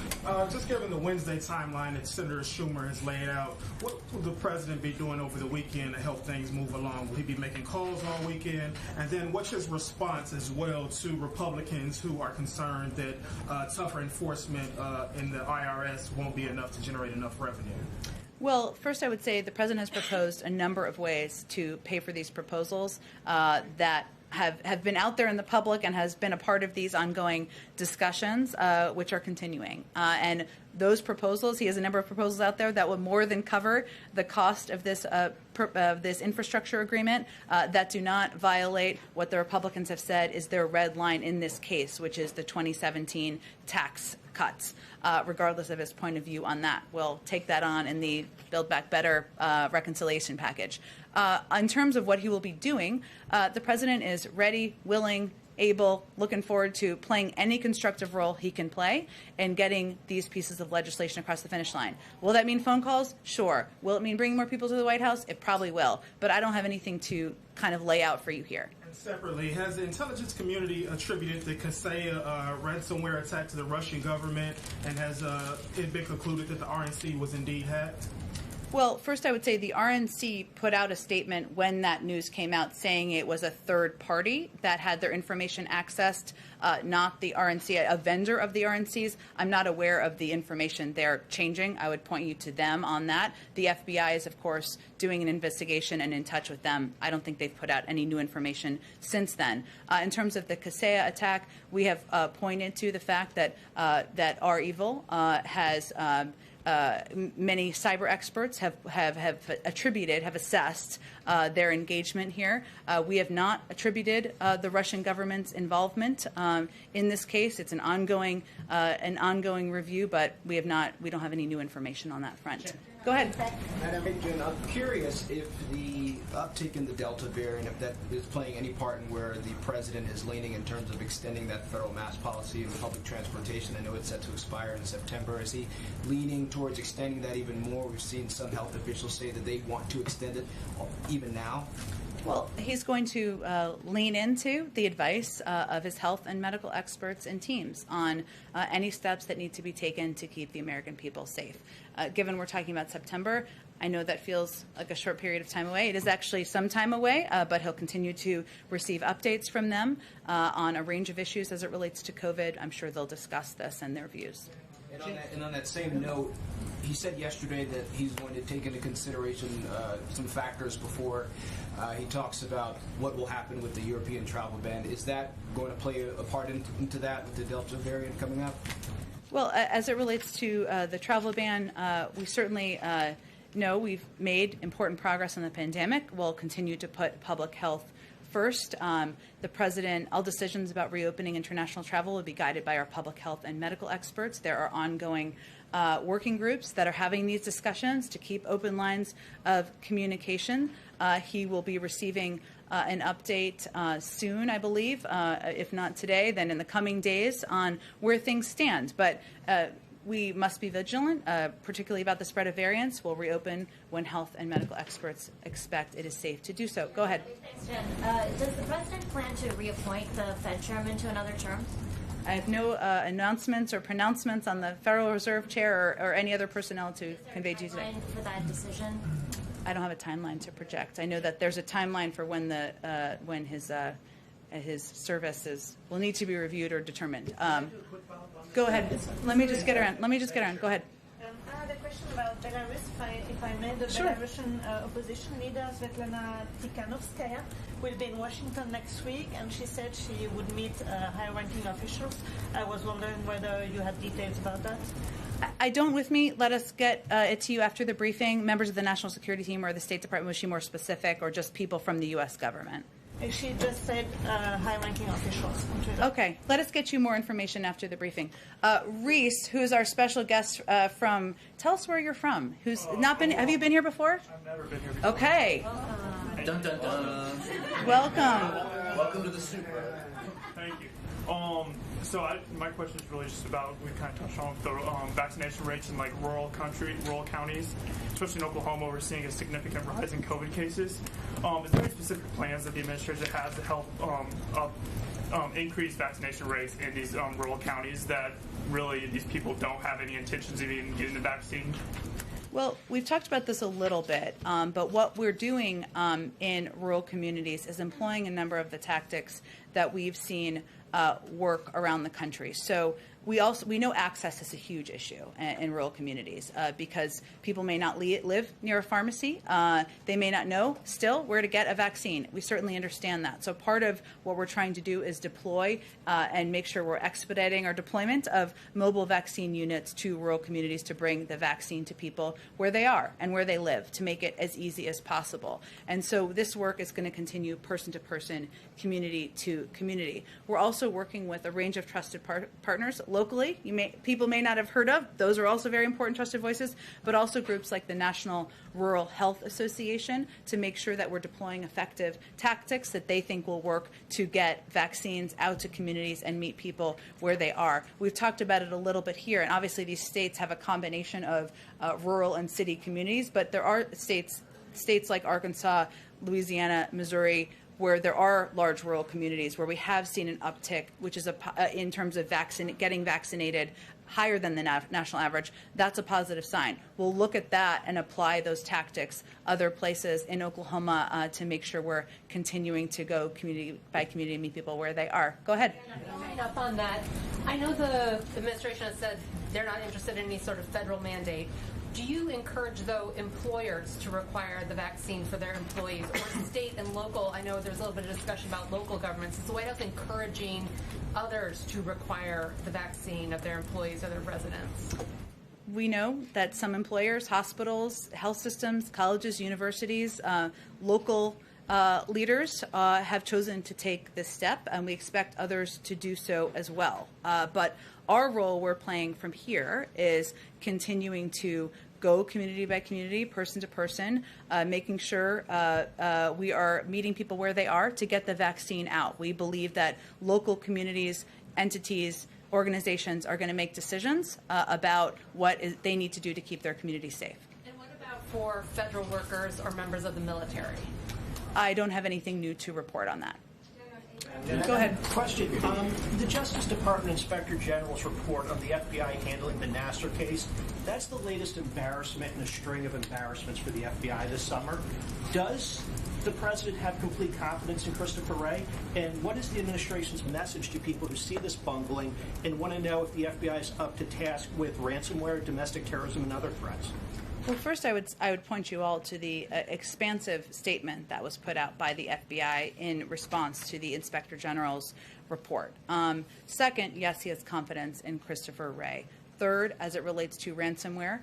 Just given the Wednesday timeline that Senator Schumer has laid out, what will the president be doing over the weekend to help things move along? Will he be making calls all weekend? And then what's his response as well to Republicans who are concerned that tougher enforcement in the IRS won't be enough to generate enough revenue? Well, first I would say the president has proposed a number of ways to pay for these proposals that have been out there in the public and has been a part of these ongoing discussions, which are continuing. And those proposals, he has a number of proposals out there that would more than cover the cost of this this infrastructure agreement that do not violate what the Republicans have said is their red line in this case, which is the 2017 tax cuts, regardless of his point of view on that. We'll take that on in the Build Back Better reconciliation package. In terms of what he will be doing, the president is ready, willing, able, looking forward to playing any constructive role he can play in getting these pieces of legislation across the finish line. Will that mean phone calls? Sure. Will it mean bringing more people to the White House? It probably will. But I don't have anything to kind of lay out for you here. And separately, has the intelligence community attributed the Kaseya ransomware attack to the Russian government, and has it been concluded that the RNC was indeed hacked? Well, first I would say the RNC put out a statement when that news came out saying it was a third party that had their information accessed, not the RNC, a vendor of the RNC's. I'm not aware of the information they're changing. I would point you to them on that. The FBI is, of course, doing an investigation and in touch with them. I don't think they've put out any new information since then. In terms of the Kaseya attack, we have pointed to the fact that that R-Evil has many cyber experts have assessed their engagement here. We have not attributed the Russian government's involvement in this case. It's an ongoing review, but we don't have any new information on that front. Go ahead. Madam Agent, I'm curious if the uptick in the Delta variant, if that is playing any part in where the president is leaning in terms of extending that federal mask policy in public transportation. I know it's set to expire in September. Is he leaning towards extending that even more? We've seen some health officials say that they want to extend it even now. Well, he's going to lean into the advice of his health and medical experts and teams on any steps that need to be taken to keep the American people safe. Given we're talking about September, I know that feels like a short period of time away. It is actually some time away, but he'll continue to receive updates from them on a range of issues as it relates to COVID. I'm sure they'll discuss this and their views. And on that same note, he said yesterday that he's going to take into consideration some factors before he talks about what will happen with the European travel ban. Is that going to play a part into that with the Delta variant coming up? Well, as it relates to the travel ban, we certainly know we've made important progress on the pandemic. We'll continue to put public health first. The president, all decisions about reopening international travel will be guided by our public health and medical experts. There are ongoing working groups that are having these discussions to keep open lines of communication. He will be receiving an update soon, I believe, if not today, then in the coming days on where things stand. But we must be vigilant, particularly about the spread of variants. We'll reopen when health and medical experts expect it is safe to do so. Go ahead. Thanks, Jen. Does the president plan to reappoint the Fed chairman to another term? I have no announcements or pronouncements on the Federal Reserve Chair or any other personnel to convey to you today. For that decision? I don't have a timeline to project. I know that there's a timeline for when his services will need to be reviewed or determined. Go ahead. Let me just get around. Go ahead. I had a question about Belarus, if I may. The Belarusian opposition leader, Svetlana Tikhanovskaya, will be in Washington next week, and she said she would meet high-ranking officials. I was wondering whether you had details about that. I don't with me. Let us get it to you after the briefing. Members of the National Security Team or the State Department, was she more specific, or just people from the U.S. government? She just said high-ranking officials on Twitter. Okay, let us get you more information after the briefing. Reese, who is our special guest from, tell us where you're from. Who's not been? Have you been here before? I've never been here before. Okay. Dun dun dun. Welcome. Welcome to the super. Thank you. So my question is really just about, we kind of touched on the vaccination rates in like rural counties, especially in Oklahoma. We're seeing a significant rise in COVID cases. Is there any specific plans that the administration has to help increase vaccination rates in these rural counties that really these people don't have any intentions of even getting the vaccine? Well, we've talked about this a little bit, but what we're doing in rural communities is employing a number of the tactics that we've seen work around the country. So we know access is a huge issue in rural communities because people may not live near a pharmacy. They may not know still where to get a vaccine. We certainly understand that. So part of what we're trying to do is deploy and make sure we're expediting our deployment of mobile vaccine units to rural communities to bring the vaccine to people where they are and where they live to make it as easy as possible. And so this work is going to continue person to person, community to community. We're also working with a range of trusted partners locally. People may not have heard of. Those are also very important trusted voices, but also groups like the National Rural Health Association to make sure that we're deploying effective tactics that they think will work to get vaccines out to communities and meet people where they are. We've talked about it a little bit here, and obviously these states have a combination of rural and city communities, but there are states like Arkansas, Louisiana, Missouri, where there are large rural communities where we have seen an uptick, which is in terms of getting vaccinated higher than the national average. That's a positive sign. We'll look at that and apply those tactics other places in Oklahoma to make sure we're continuing to go community by community and meet people where they are. Go ahead. Following up on that, I know the administration has said they're not interested in any sort of federal mandate. Do you encourage, though, employers to require the vaccine for their employees, or state and local? I know there's a little bit of discussion about local governments. Is the White House encouraging others to require the vaccine of their employees or their residents? We know that some employers, hospitals, health systems, colleges, universities, local leaders have chosen to take this step, and we expect others to do so as well. But our role we're playing from here is continuing to go community by community, person to person, making sure we are meeting people where they are to get the vaccine out. We believe that local communities, entities, organizations are going to make decisions about what they need to do to keep their community safe. And what about for federal workers or members of the military? I don't have anything new to report on that. Go ahead. Question. The Justice Department Inspector General's report on the FBI handling the Nassar case, that's the latest embarrassment in a string of embarrassments for the FBI this summer. Does the president have complete confidence in Christopher Wray? And what is the administration's message to people who see this bungling and want to know if the FBI is up to task with ransomware, domestic terrorism, and other threats? Well, first, I would point you all to the expansive statement that was put out by the FBI in response to the Inspector General's report. Second, yes, he has confidence in Christopher Wray. Third, as it relates to ransomware,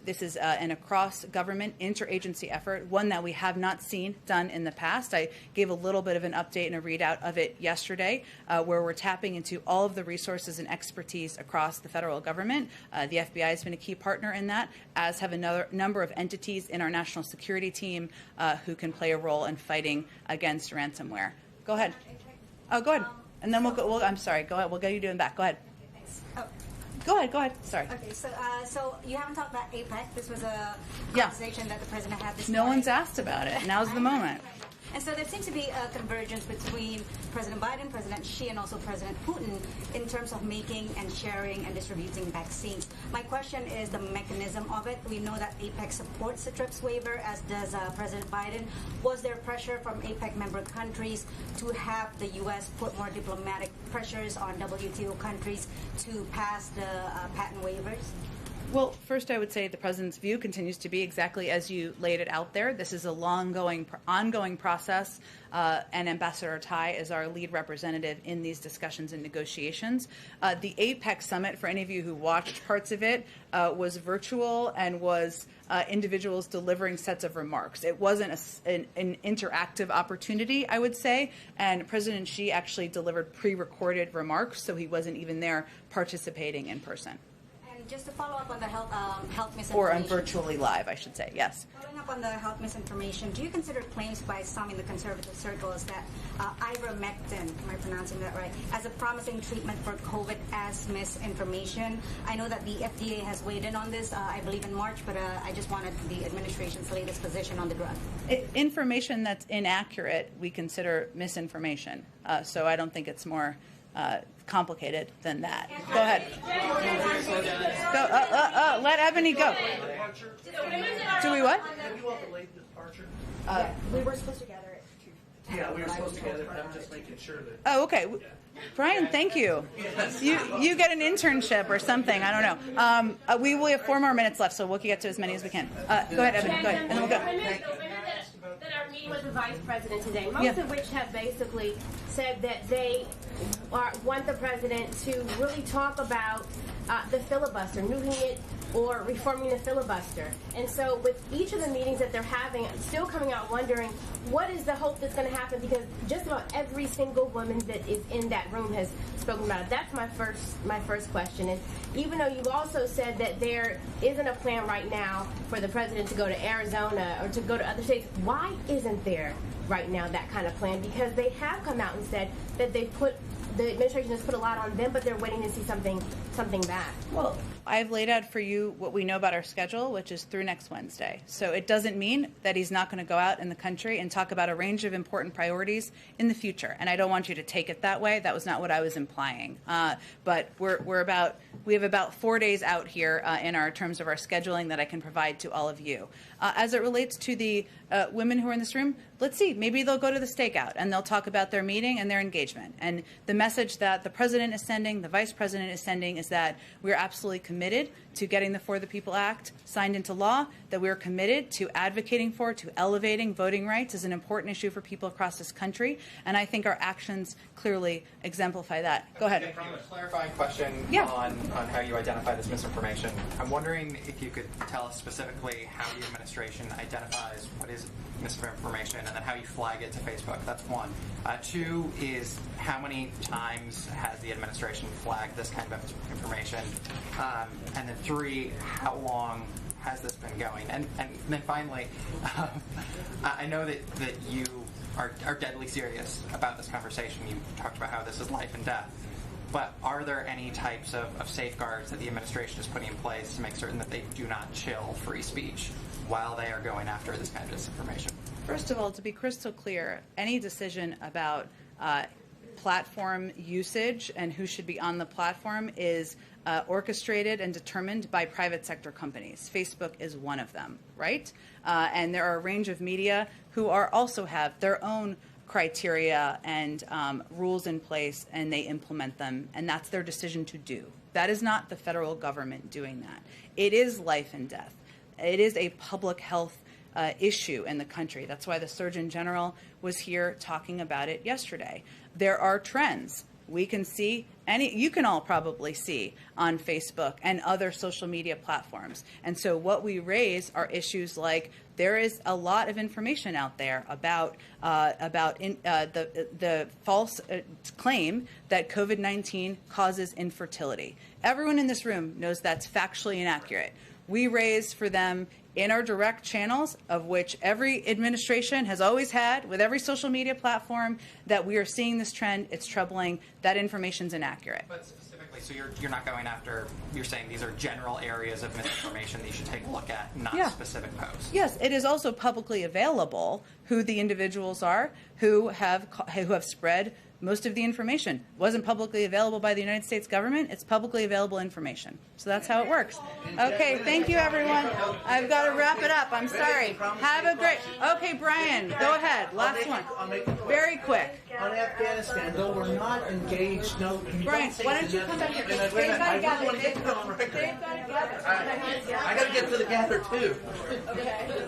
this is an across-government interagency effort, one that we have not seen done in the past. I gave a little bit of an update and a readout of it yesterday, where we're tapping into all of the resources and expertise across the federal government. The FBI has been a key partner in that, as have a number of entities in our national security team who can play a role in fighting against ransomware. Go ahead. Oh, go ahead. And then we'll go. I'm sorry. Go ahead. We'll get you doing back. Go ahead. Go ahead. Sorry. Okay, so you haven't talked about APEC. This was a conversation that the president had this morning. No one's asked about it. Now's the moment. And so there seems to be a convergence between President Biden, President Xi, and also President Putin in terms of making and sharing and distributing vaccines. My question is the mechanism of it. We know that APEC supports the TRIPS waiver, as does President Biden. Was there pressure from APEC member countries to have the U.S. put more diplomatic pressures on WTO countries to pass the patent waivers? Well, first, I would say the president's view continues to be exactly as you laid it out there. This is a ongoing process, and Ambassador Tai is our lead representative in these discussions and negotiations. The APEC summit, for any of you who watched parts of it, was virtual and was individuals delivering sets of remarks. It wasn't an interactive opportunity, I would say, and President Xi actually delivered pre-recorded remarks, so he wasn't even there participating in person. Just to follow up on the health misinformation. Or on virtually live, I should say, yes. Following up on the health misinformation, do you consider claims by some in the conservative circles that ivermectin, am I pronouncing that right, as a promising treatment for COVID as misinformation? I know that the FDA has weighed in on this, I believe in March, but I just wanted the administration's latest position on the drug. Information that's inaccurate, we consider misinformation. So I don't think it's more complicated than that. Go ahead. Go. Let Ebony go. Do we what? We were supposed to gather at Yeah, we were supposed to get it, but I'm just making sure that. Oh, okay. Brian, thank you. You get an internship or something. I don't know. We will have 4 more minutes left, so we'll get to as many as we can. Go ahead, Evan. Go ahead, and then we'll go. That are meeting with the vice president today, most of which have basically said that they want the president to really talk about the filibuster, moving it or reforming the filibuster. And so with each of the meetings that they're having, I'm still coming out wondering what is the hope that's going to happen, because just about every single woman that is in that room has spoken about it. That's my first question. And even though you've also said that there isn't a plan right now for the president to go to Arizona or to go to other states, why isn't there right now that kind of plan? Because they have come out and said that the administration has put a lot on them, but they're waiting to see something back. Well, I've laid out for you what we know about our schedule, which is through next Wednesday. So it doesn't mean that he's not going to go out in the country and talk about a range of important priorities in the future. And I don't want you to take it that way. That was not what I was implying. But we have about 4 days out here in our terms of our scheduling that I can provide to all of you. As it relates to the women who are in this room, let's see. Maybe they'll go to the stakeout and they'll talk about their meeting and their engagement. And the message that the president is sending, the vice president is sending, is that we're absolutely committed to getting the For the People Act signed into law, that we're committed to advocating for, to elevating voting rights as an important issue for people across this country. And I think our actions clearly exemplify that. Go ahead. A clarifying question on how you identify this misinformation. I'm wondering if you could tell us specifically how the administration identifies what is misinformation and then how you flag it to Facebook. That's one. 2 is how many times has the administration flagged this kind of information? And then 3, how long has this been going? And then finally, I know that you are deadly serious about this conversation. You talked about how this is life and death. But are there any types of safeguards that the administration is putting in place to make certain that they do not chill free speech while they are going after this kind of disinformation? First of all, to be crystal clear, any decision about platform usage and who should be on the platform is orchestrated and determined by private sector companies. Facebook is one of them, right? And there are a range of media who also have their own criteria and rules in place, and they implement them, and that's their decision to do. That is not the federal government doing that. It is life and death. It is a public health issue in the country. That's why the Surgeon General was here talking about it yesterday. There are trends. We can see, you can all probably see on Facebook and other social media platforms. And so what we raise are issues like there is a lot of information out there about the false claim that COVID-19 causes infertility. Everyone in this room knows that's factually inaccurate. We raise for them in our direct channels, of which every administration has always had with every social media platform, that we are seeing this trend. It's troubling. That information's inaccurate. But specifically, so you're not going after, you're saying these are general areas of misinformation that you should take a look at, not specific posts. Yes, it is also publicly available who the individuals are who have spread most of the information. It wasn't publicly available by the United States government. It's publicly available information. So that's how it works. Okay, thank you, everyone. I've got to wrap it up. I'm sorry. Have a great... Okay, Brian, go ahead. Last one. Very quick. On Afghanistan, though we're not engaged, Brian, why don't you come back here? They've got to gather. They've got to gather. I got to get to the gather, too. Okay.